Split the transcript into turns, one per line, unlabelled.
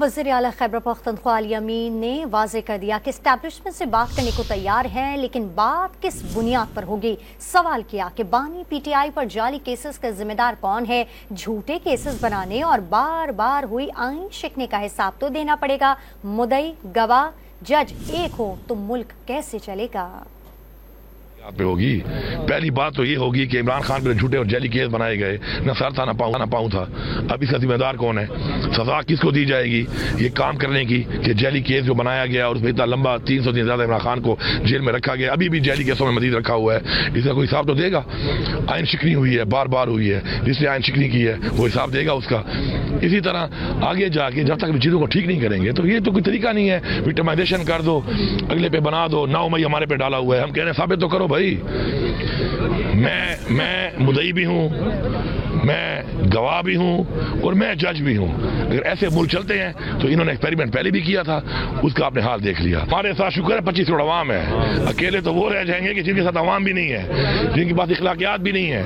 وزیر اعلیٰ خیبر پختونخوا علی امین نے واضح کر دیا کہ اسٹیبلشمنٹ سے بات کرنے کو تیار ہیں، لیکن بات کس بنیاد پر ہوگی۔ سوال کیا کہ بانی پی ٹی آئی پر جعلی کیسز کا ذمہ دار کون ہے؟ جھوٹے کیسز بنانے اور بار بار ہوئی آئین شکنی کا حساب تو دینا پڑے گا۔ مدعی، گواہ، جج ایک ہو تو ملک کیسے چلے گا؟
پہ ہوگی۔ پہلی بات تو یہ ہوگی کہ عمران خان پہ جھوٹے اور جعلی کیس بنائے گئے، نہ سر تھا نہ پاؤں تھا۔ اب اس کا ذمہ دار کون ہے؟ سزا کس کو دی جائے گی یہ کام کرنے کی کہ جعلی کیس جو بنایا گیا اور اس میں اتنا لمبا 300 دن زیادہ عمران خان کو جیل میں رکھا گیا، ابھی بھی جعلی کیسوں میں مزید رکھا ہوا ہے، اس کا کوئی حساب تو دے گا۔ آئین شکنی ہوئی ہے، بار بار ہوئی ہے، جس نے آئین شکنی کی ہے وہ حساب دے گا اس کا۔ اسی طرح آگے جا کے جب تک چیزوں کو ٹھیک نہیں کریں گے تو یہ تو کوئی طریقہ نہیں ہے۔ وکٹمائزیشن کر دو، اگلے پہ بنا دو، 9 مئی ہمارے پہ ڈالا ہوا ہے، ہم کہہ رہے ہیں ثابت تو کرو بھائی۔ میں مدعی بھی ہوں، میں گواہ بھی ہوں اور میں جج بھی ہوں۔ اگر ایسے ملک چلتے ہیں تو انہوں نے ایکسپیریمنٹ پہلے بھی کیا تھا، اس کا آپ نے حال دیکھ لیا۔ ہمارے ساتھ شکر ہے 25 کروڑ عوام ہے، اکیلے تو وہ رہ جائیں گے کہ جن کے ساتھ عوام بھی نہیں ہے، جن کے پاس اخلاقیات بھی نہیں ہے۔